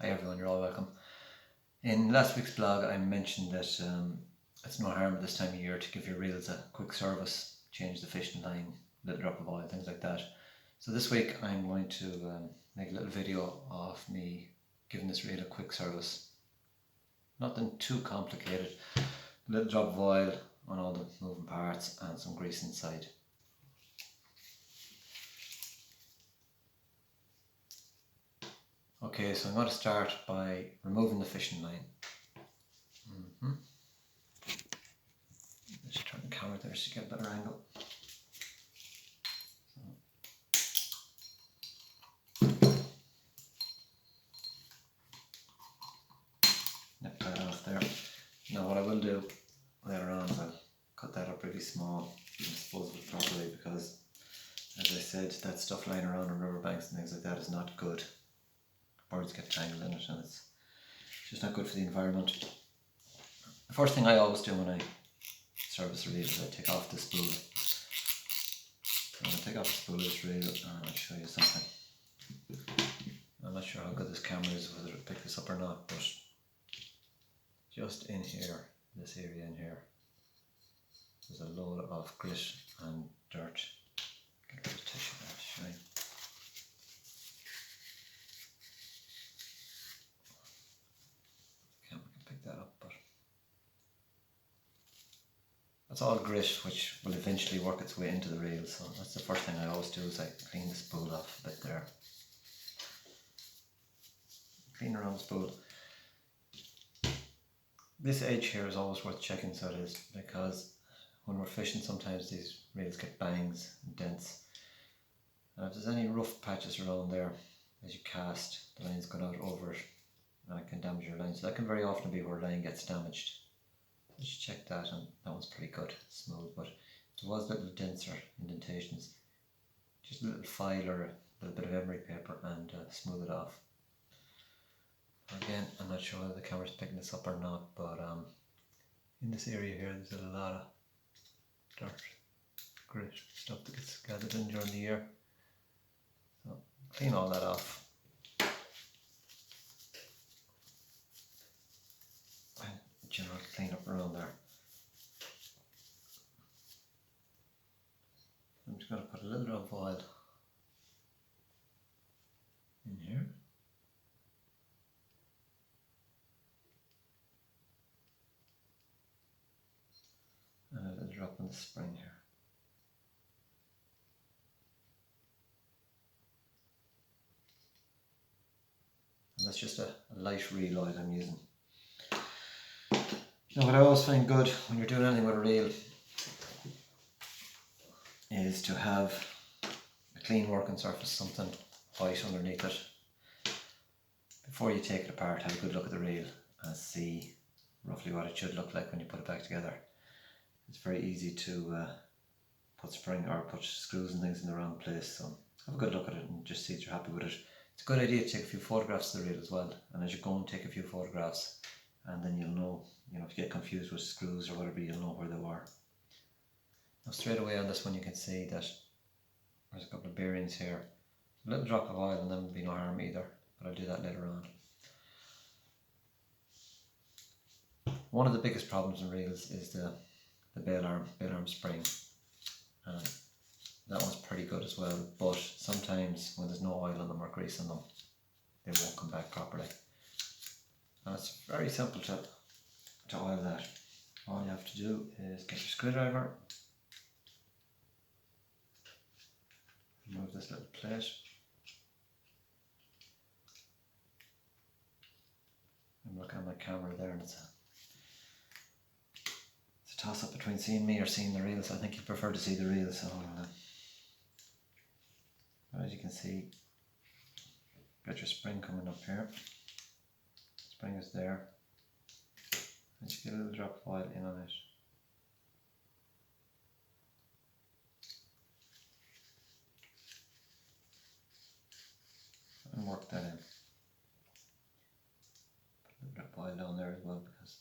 Hi everyone, you're all welcome. In last week's blog I mentioned that it's no harm this time of year to give your reels a quick service, change the fishing line, little drop of oil, things like that. So this week I'm going to make a little video of me giving this reel a quick service. Nothing too complicated, a little drop of oil on all the moving parts and some grease inside. Okay, so I'm going to start by removing the fishing line. Just turn the camera there so you get a better angle. Nip that off there. Now what I will do later on is I'll cut that up really small and dispose of it properly, because as I said, that stuff lying around on riverbanks and things like that is not good. Birds get tangled in it and it's just not good for the environment. The first thing I always do when I service a reel is I take off the spool. So I'm going to take off the spool of this reel and I'll show you something. I'm not sure how good this camera is, whether it'll pick this up or not, but just in here, this area in here, there's a load of grit and dirt. Get a bit of tissue there to show you. Camera can pick that up, but that's all grit which will eventually work its way into the reel. So that's the first thing I always do, is I clean the spool off a bit there. Clean around the spool. This edge here is always worth checking, so it is, because when we're fishing sometimes these reels get bangs and dents. And if there's any rough patches around there as you cast, the line's gone out over it and it can damage your line. So that can very often be where line gets damaged. Just check that, and that one's pretty good, smooth, but if there was little dents or indentations, just a little file or a little bit of emery paper and smooth it off. Again, I'm not sure whether the camera's picking this up or not, but in this area here there's a lot of dirt, grit, stuff that gets gathered in during the year. So clean all that off. And general clean up around there. I'm just going to put a little drop of oil in here. And a little drop on the spring here. And that's just a light reel oil I'm using. Now what I always find good when you're doing anything with a reel is to have a clean working surface, something white underneath it. Before you take it apart, have a good look at the reel and see roughly what it should look like when you put it back together. It's very easy to put spring or put screws and things in the wrong place, so have a good look at it and just see that you're happy with it. It's a good idea to take a few photographs of the reel as well, and as you go and take a few photographs, and then you'll know, if you get confused with screws or whatever, you'll know where they were. Now straight away on this one you can see that there's a couple of bearings here. A little drop of oil and them would be no harm either, but I'll do that later on. One of the biggest problems in reels is the bail arm spring. And that one's pretty good as well, but sometimes when there's no oil on them or grease on them, they won't come back properly. And it's very simple to oil that. All you have to do is get your screwdriver, remove this little plate, I'm looking at my camera there and it's a toss up between seeing me or seeing the reel, so I think you prefer to see the reel, so as you can see, got your spring coming up here. Spring is there, and just get a little drop of oil in on it. And work that in. Put a little drop of oil down there as well, because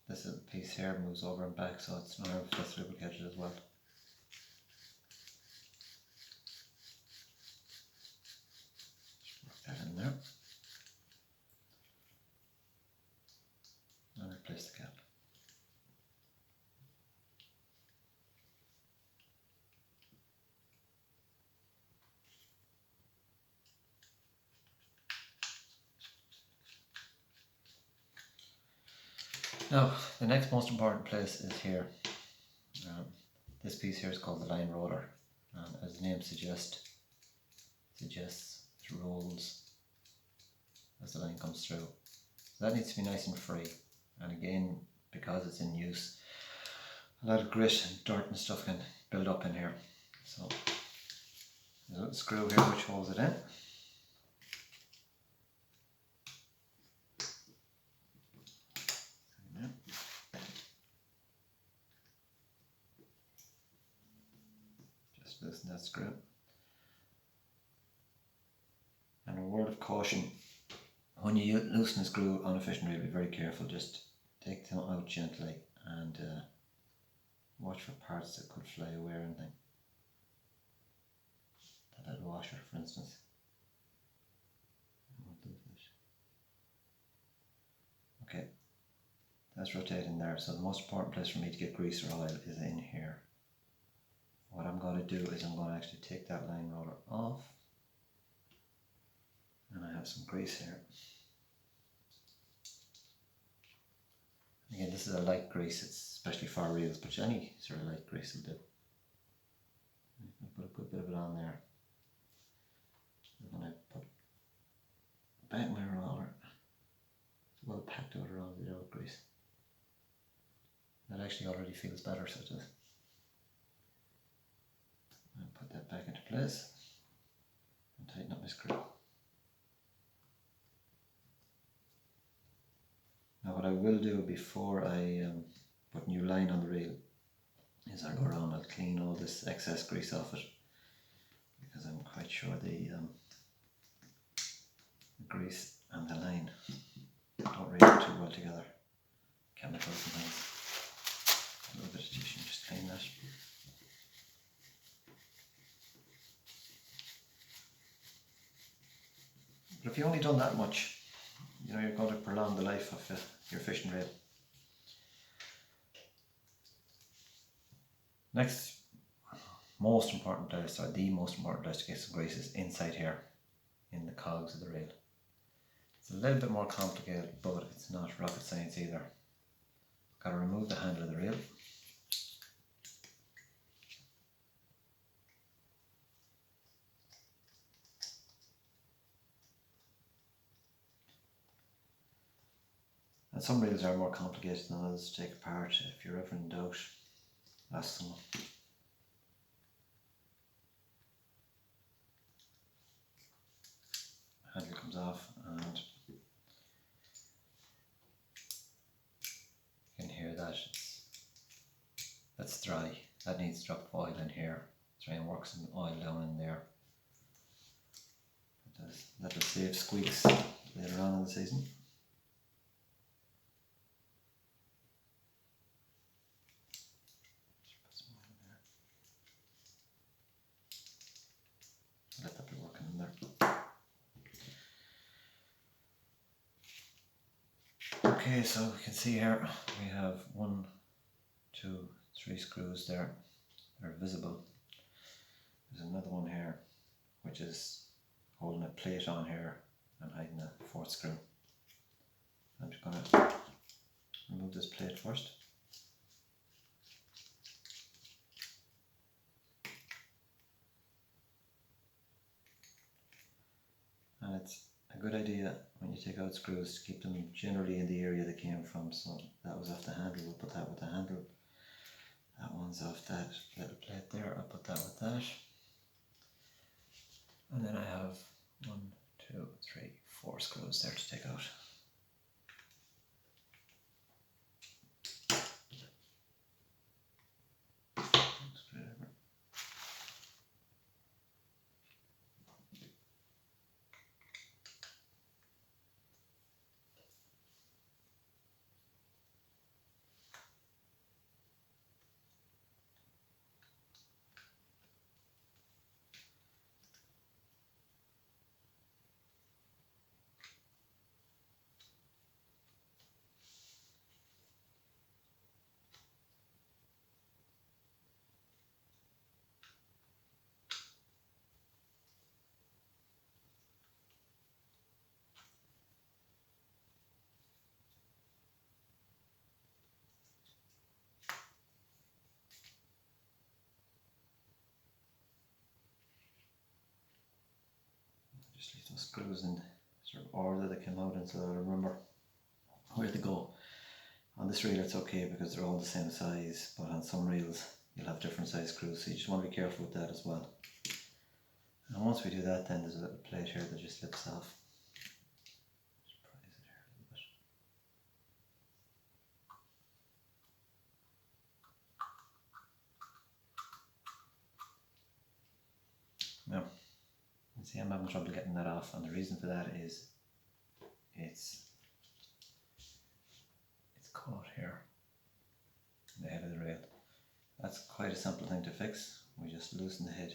this little piece here moves over and back, so it's not harmful to lubricate it as well. Just work that in there. Now, the next most important place is here. This piece here is called the line roller, and as the name suggests it rolls as the line comes through. So that needs to be nice and free, and again, because it's in use, a lot of grit and dirt and stuff can build up in here. So there's a little screw here which holds it in. Just loosen that screw. And a word of caution, when you loosen a screw on a fishing reel, be very careful. Just take them out gently and watch for parts that could fly away or anything. That little washer, for instance. Okay, that's rotating there. So the most important place for me to get grease or oil is in here. What I'm going to do is I'm going to actually take that line roller off, and I have some grease here. Again, this is a light grease, it's especially for reels, but any sort of light grease will do. I'll put a good bit of it on there. And when I put back my roller, it's well packed out around the old grease. That actually already feels better, so it does. And put that back into place and tighten up my screw. Now what I will do before I put new line on the reel is I'll go around and I'll clean all this excess grease off it, because I'm quite sure the grease and the line don't really go too well together. Chemicals and things. A little bit of tissue, just clean that. But if you've only done that much, you know, you're going to prolong the life of your fishing reel. Next most important place, or the most important place to get some grease, is inside here in the cogs of the reel. It's a little bit more complicated, but it's not rocket science either. Got to remove the handle of the reel. And some reels are more complicated than others to take apart. If you're ever in doubt, ask someone. The handle comes off, and you can hear that that's dry. That needs to drop oil in here. Try and work some oil down in there. That'll save squeaks later on in the season. Let that be working in there. Okay, so we can see here we have 1, 2, 3 screws there. They're visible. There's another one here which is holding a plate on here and hiding a 4th screw. I'm just going to remove this plate first. And it's a good idea when you take out screws to keep them generally in the area they came from. So that was off the handle, we'll put that with the handle. That one's off that little plate there, I'll put that with that. And then I have 1, 2, 3, 4 screws there to take out. Screwdriver. Just leave those screws in sort of order that they came out in so that I remember where they go. On this reel it's okay because they're all the same size, but on some reels you'll have different size screws, so you just want to be careful with that as well. And once we do that, then there's a little plate here that just slips off. Just prise it here a little bit. Now, you see I'm having trouble getting that off, and the reason for that is it's caught here in the head of the rail. That's quite a simple thing to fix. We just loosen the head.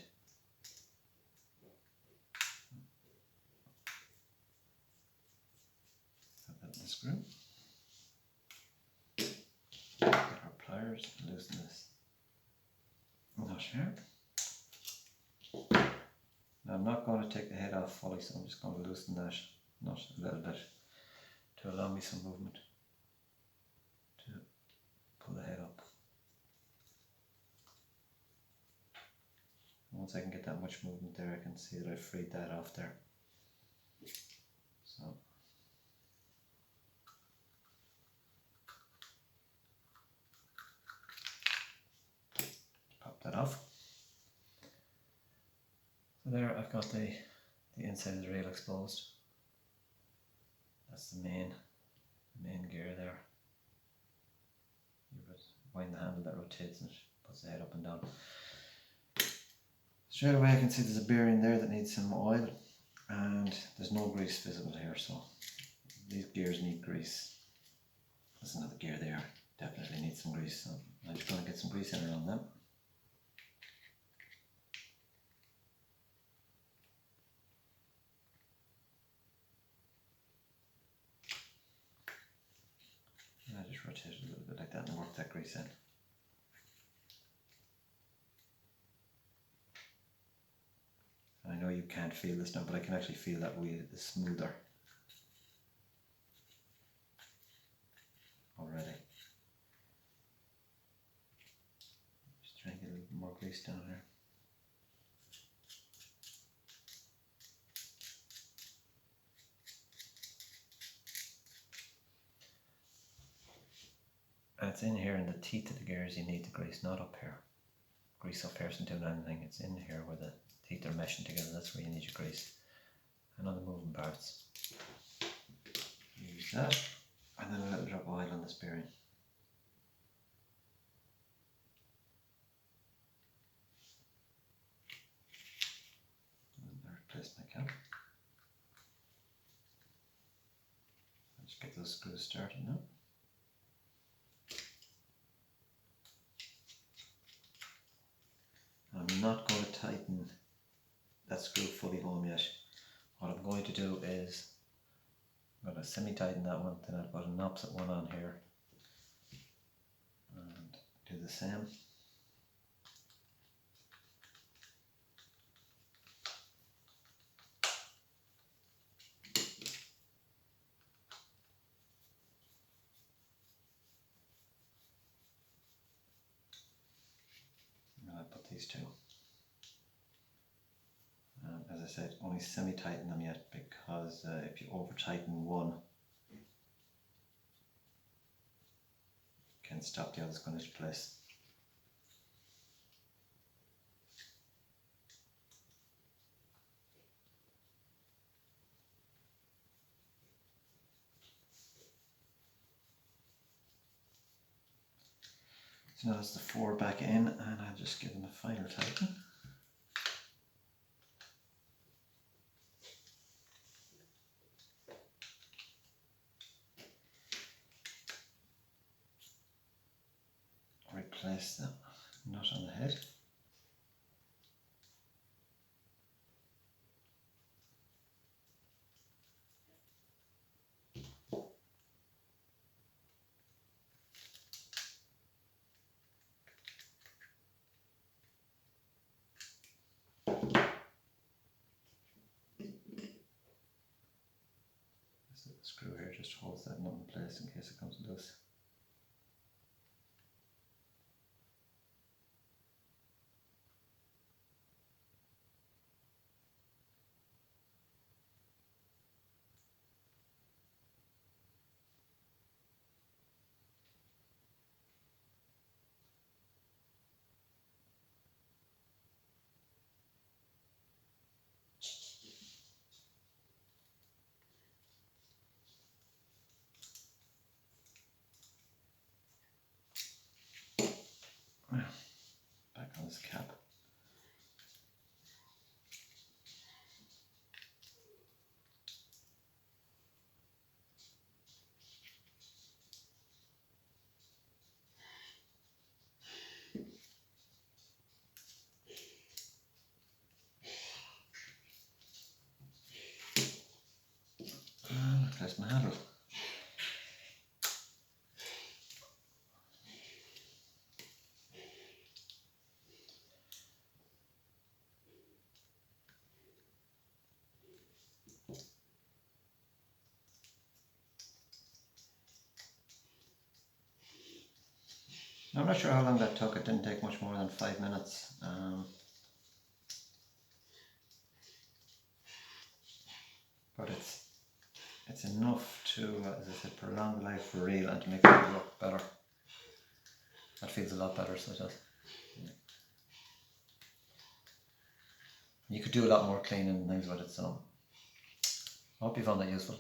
Put that in the screw. Get our pliers, loosen this nut here. Now I'm not going to take the head off fully, so I'm just going to loosen that nut a little bit to allow me some movement to pull the head up. Once I can get that much movement there, I can see that I've freed that off there. So pop that off. So there I've got the inside of the rail exposed. That's the main gear there. You wind the handle that rotates and it puts the head up and down. Straight away I can see there's a bearing there that needs some oil, and there's no grease visible here, so these gears need grease. That's another gear there, definitely needs some grease, so I'm just going to get some grease in around them. And I just rotate it a little bit like that and work that grease in. I know you can't feel this now, but I can actually feel that wheel is smoother already. Just try and get a little bit more grease down here. And it's in here in the teeth of the gears you need the grease, not up here. Grease up here isn't doing anything, it's in here where the teeth are meshing together, that's where you need your grease. And on the moving parts, use that, and then a little drop of oil on this bearing. And I replace my cap. I'll just get those screws started now. I'm not going to tighten that screw fully home yet. What I'm going to do is I'm going to semi-tighten that one, then I'll put an opposite one on here and do the same. And I'll put these two. As I said, only semi-tighten them yet, because if you over-tighten one, it can stop the others going into place. So now that's the four back in, and I'll just give them a final tighten. Replace the nut on the head. This little screw here just holds that nut in place in case it comes loose. this cap. And there's my handle. I'm not sure how long that took. It didn't take much more than 5 minutes. But it's enough to, as I said, prolong the life for real and to make it look better. That feels a lot better, so it does. Yeah. You could do a lot more cleaning and things with it, so I hope you found that useful.